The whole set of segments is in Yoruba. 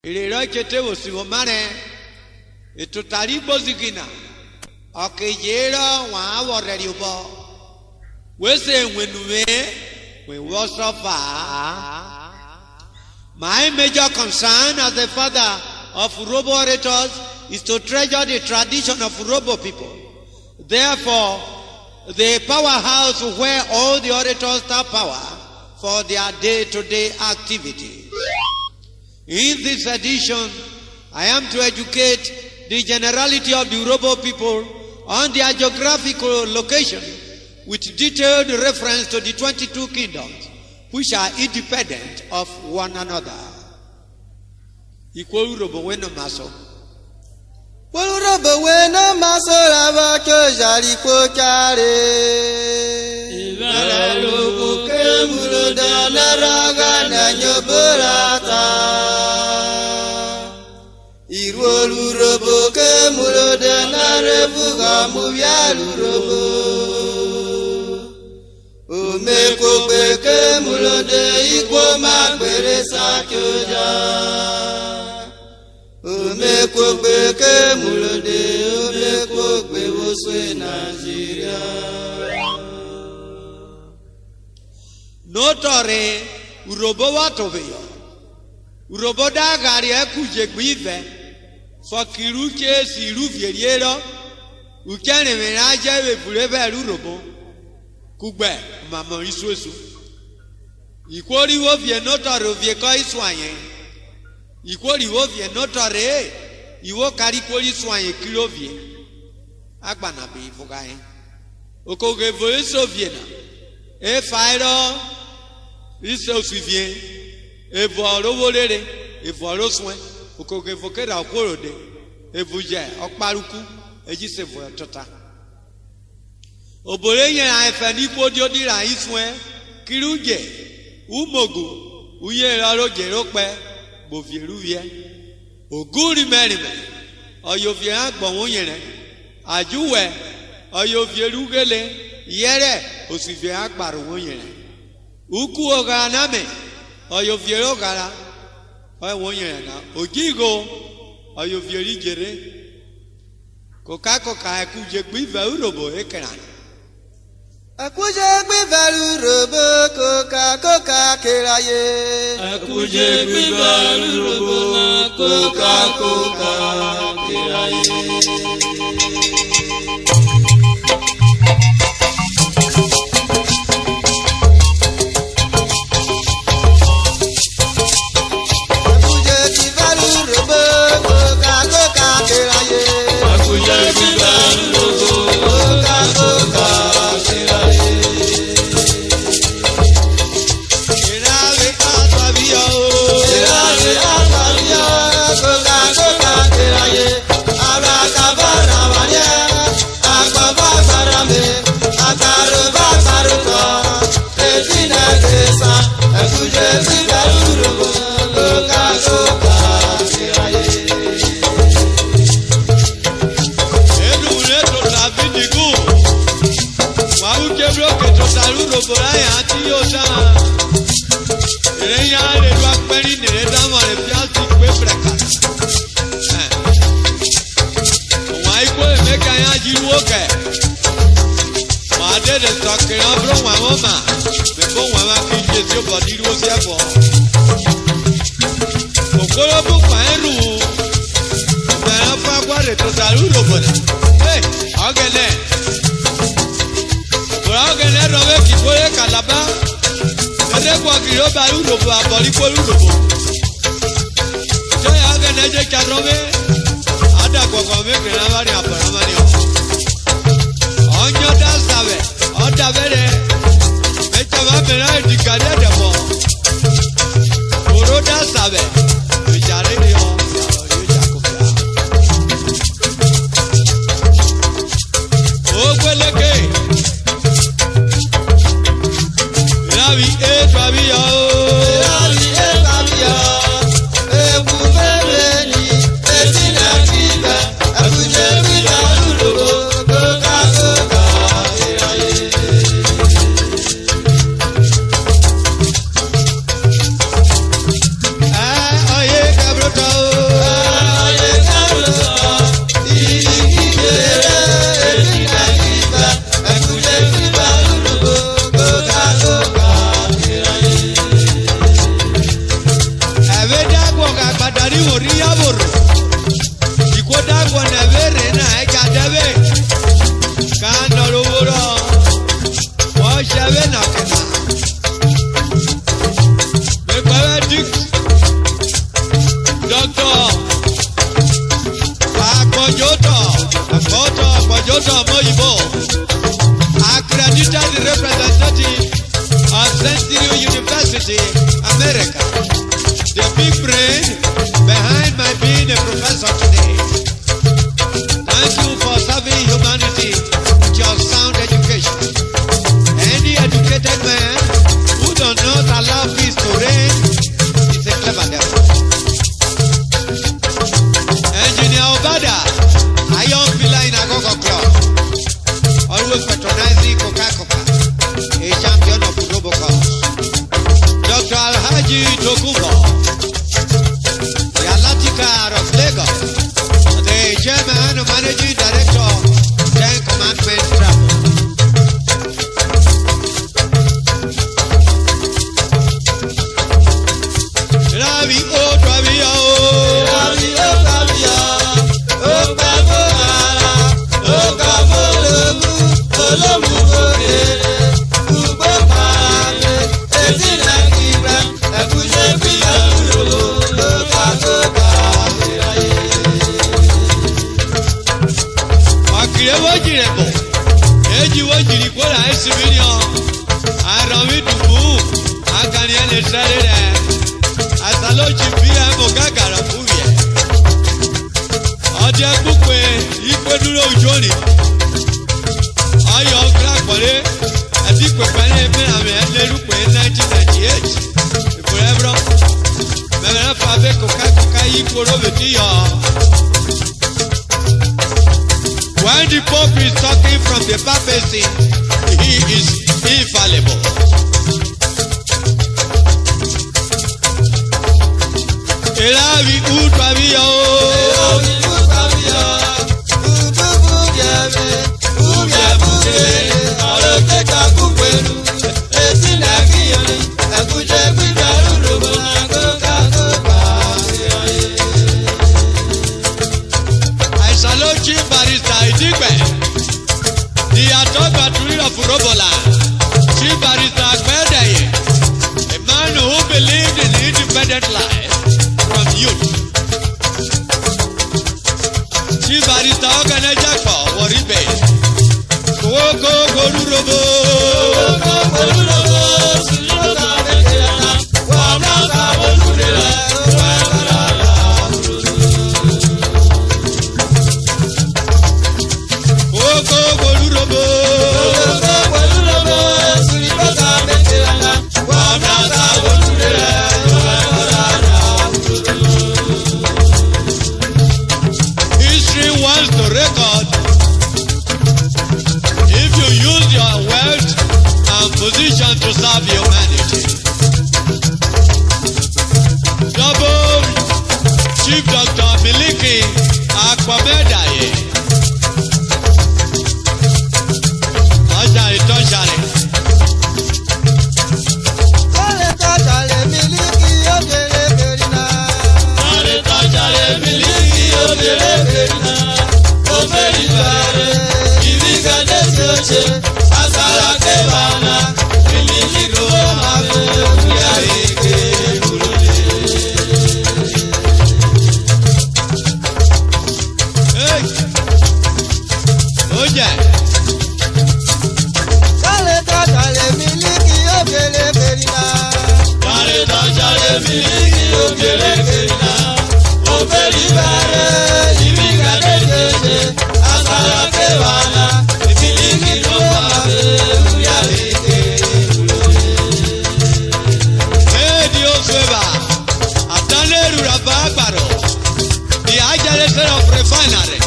Ilero chete wosimomane itutalibo zikina okejero wa aworeriubo wese wenuwe we wosofa. My major concern as the father of Urobo orators is to treasure the tradition of Urobo people. Therefore, the powerhouse where all the orators have power for their day-to-day activity. In this edition, I am to educate the generality of the Urobo people on their geographical location with detailed reference to the 22 kingdoms which are independent of one another. Ikwo Urobo weno maso. Urobo weno maso lava kojari kokare. Ibara lugu kemulo dana raga na nyoborata. Irwo Urobo kemulo dana refuga mubya Urobo. Umeko beke mulode ikwo magbere sakyoja. Umeko beke mulode umeko bewoswe Nigeria. Notore Urobo watoveyo. Urobo dagari ekuje gbive. Fokiruche siru vieriero. Ukene menaje we bulebe Urobo. Kugbe mama isuesu ikwori wo vie notare vie ko iswanye ikwori wo vie notare iwo kari kwori swanye kilovie agbana be ifugaye okoge vo eso vie na e fairo iso suvie e vo roworere e vo roswen okoge vo kera okorode e vuje okparuku ejise vo tota. Obore yen afa ni podio dira iswe kiruje umogu uye raro jero pe bovieru vie oguri merime oyovie agbon won yen ajuwe oyovieru gele yere osivie agbaru won yen uku oga name oyoviero gara oy won yen na ogigo oyovieri jere koka ekuje gbive Urobo ekeran. Akuje gbivalu Urobo koka keraye. Akuje gbivalu Urobo koka keraye. Akuje Joseph Moyibo, accredited representative of Central University, America, the big brain behind my being a professor today. Thank you for serving humanity with your sound education. Any educated man who does not allow peace to reign is a clever devil. Engineer Obada, Iron Pillar in Agogo Club, always patronizing Coca-Cola, a champion of Robocop. Dr. Alhaji Tokumbo, the Alatika of Lagos, the chairman and managing director, Ten Commandments Travel. Ravi O Travia O, Ravi O Travia, O Kavogara, O Kavologu, Olomu Ogere, Ugbo Parade, Ezina Kibra, Ekuje Biya Urogo, Lokakoka Iraye. Akire Wojirebo, Eji Wojirikola Esiminio, Arami Dubu, Akani Ene Sarere, Asalochi Biya Mogagara Fuye. Ọdẹ Gbukwe, Ikwe Duro Ujoni, Ayọ̀ Kílápọ̀lé, àti Ìpèpẹ́lẹ́ Mẹ́rànmẹ́ Ẹlẹ́rúpẹ́ 1998. Ìfòrẹ́bùrọ̀, Mẹ́rànmẹ́ Fàbẹ́ Kòkákòká yí kóró bètí yọ. When the Pope is talking from the papacy, he is infallible. Elavi Utravia o. Ravi O Travia, Udubu Gebe, Ugebuke, Oroke Kakukwelu, Ezina Kiyoni, Ekuje Biya Urogo, Lokakoka Iraye. Àìsàlójì barista Ìdígbẹ̀, the Atọ́gbàtúrí of Robola, Chief barista Gbẹ́dẹ̀yẹ, a man who believed in independent life from youth. Chief barista Ọ̀gànẹ́jàpọ̀ Wọ̀ríbẹ̀, Kòwókò Gorúrobo. Kòwókò Gorúrobo. History wants to record if you use your wealth and position to serve humanity. Double Chief Dr. Miliki Akpomedaye. Ọjà ìtọ́sàrẹ̀. Hey! Ó jẹ́. Edi Osueba, Ataneru Rabba Agbaro, the Ajalese of Refinery,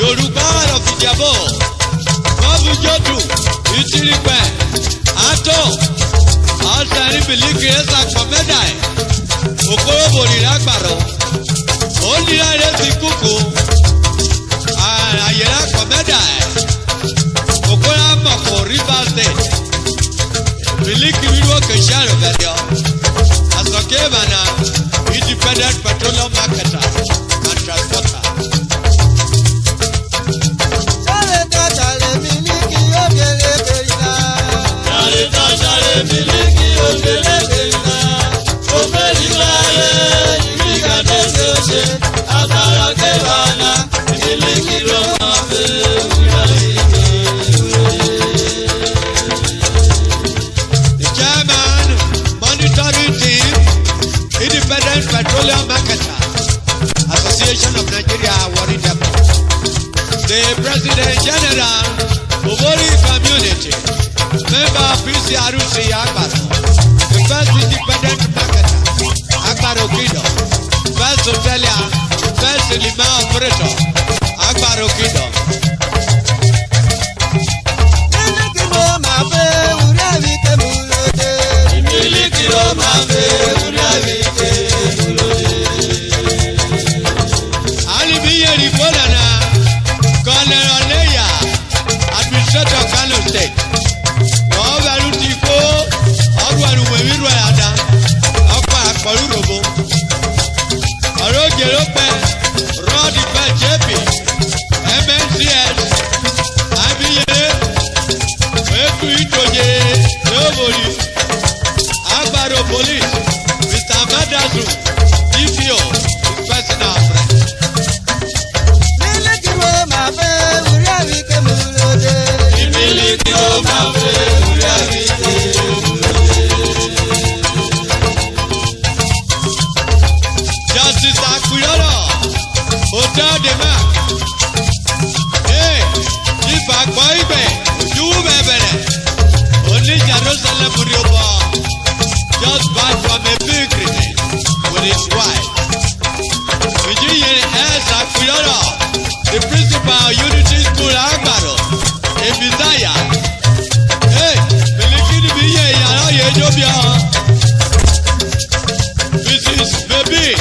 Yoruba of Ijabo, Babu Jodu, Itiripe, Ato, Altari Biliki Esa Komedai, Okorobo Agbaro, Only Aresi Kuku, Ayera Komedai, Okora Mako River State, Biliki Wiwo Kesharo Berio, Asokebana, independent petroleum marketer and transporter. Atara kebana, iliki roma fe. Association of Nigeria Warri Depot, the President General Obori Community, member of PCRC Agbaro, the first independent marketer, Agbaro Kido, first hotelier, first lima operator, Agbaro Kido. Administrator Kano State. Wọ́n bẹ̀rù ti kó ọgbà ìwé wíwú ẹ̀dá ọkọ̀ àpọ̀lú rògbò. Ọ̀rọ̀ òjè ló pẹ́ rọ́ọ̀dì pẹ́ JP MNCS Abiye Eku Itoye Lówòrì Agbaro Police Mr. Madazu DPO his personal friend. Justice Akuyoro, Hotel de Mark. Hey, if I buy me, you better. Only Jerusalem Murioba just back from a pilgrimage with his wife. Virginia S. Akuyoro, the principal of Unity School Agbaro, in Bizaya. Hey, Melikini Biye Yara Yejobia. Mrs. Baby,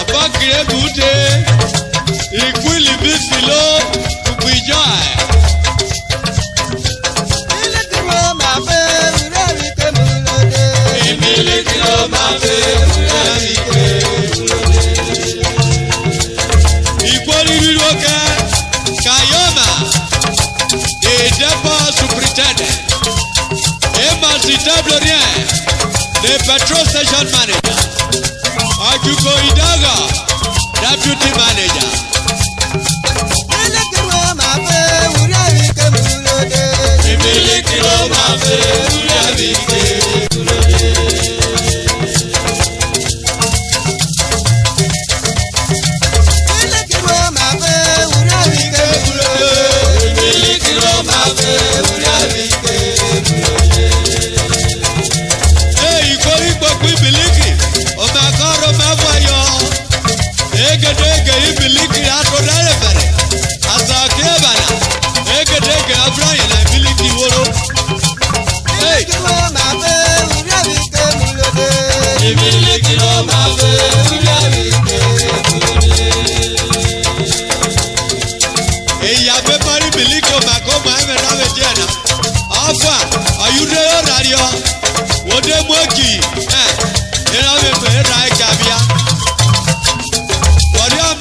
Abakire Gute, Ikwili Bisilo, Kubijoy. Ikwili Biloka, Kayoma, the depot superintendent, Emasi Tablorien, the petrol station manager, Ajuko Idaga, deputy manager. Ibiliki atorare bere asake bana egedege abrahim na ibiliki woro hey ibiliki lo ma fe uriari ke eya be pari ibiliki o ma ko ma me na we je na afa ayude radio wode moji era me fe ra ikabia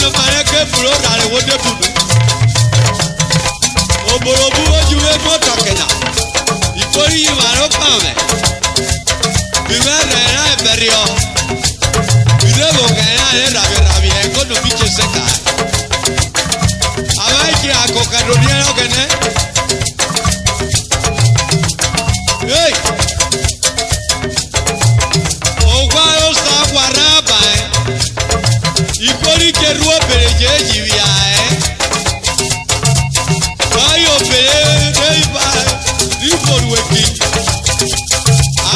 no mareke bro dale wode budu oborobu ojuwe moto kena ikori imaro kame biwe rena eberio biwe bogena le rabi economy cheseka awai ki akokadonia ogene hey ogwa osa waraba Ikori keru obereje jiria Bayo bere ba iforweki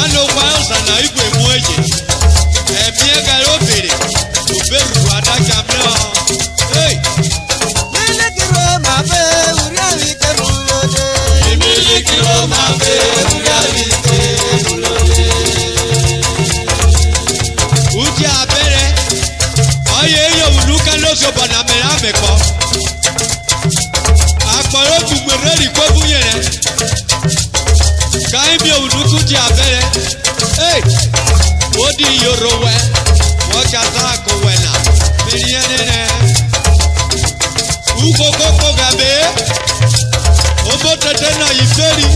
Ano kwa sana igwe mueje Emi ega obere oberu adaka mno Hey Emile kiro ma be uriari ke Uji abere Oye yo uluka loso banamera meko Akparo tugwere rikwe bunyere Kaimi uluku di abere Hey Odi yorowe Wakata kowena Mirianene Uko koko gabe Omo tetena iferi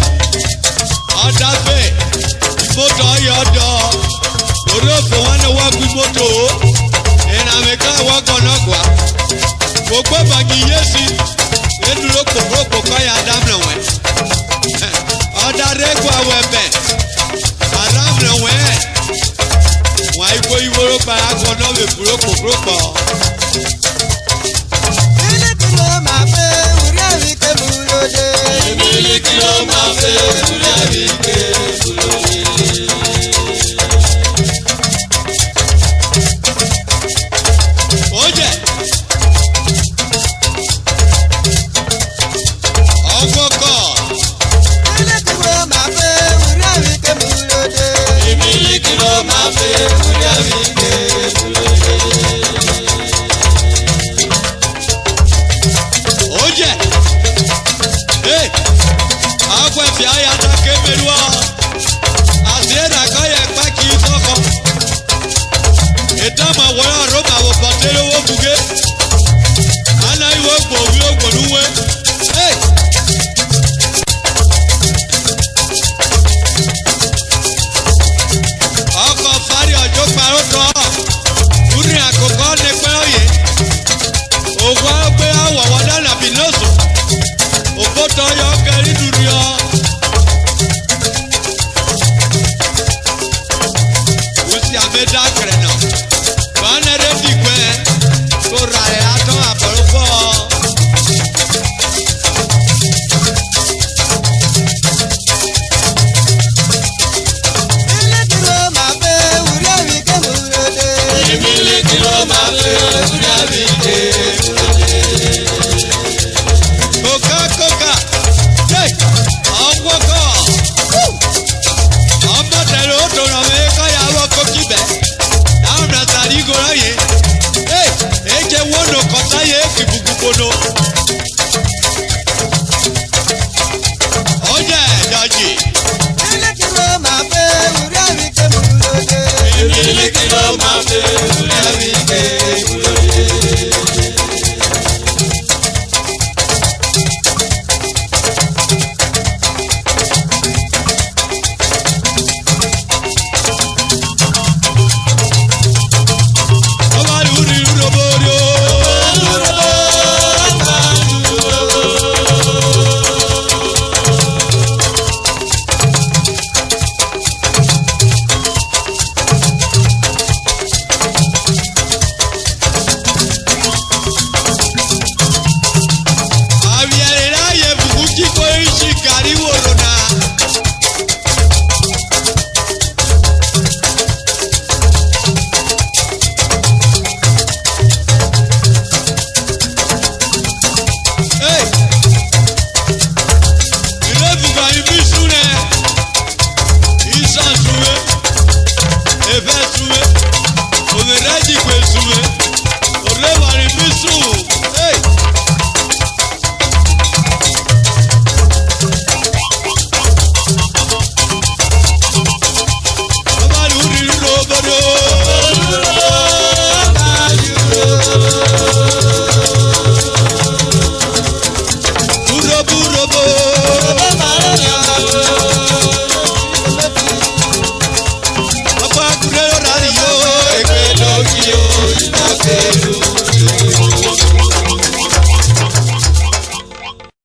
Adabe Imoto ayodo Orofo wane waku imoto Enameka wagonogwa Gbogbo bagi yesi Eduro koko kaya damna we Odare kwa webe Aramna we Wa iko iworo pa agono we kuro koko Etama wala Roma wo patelo wo buge.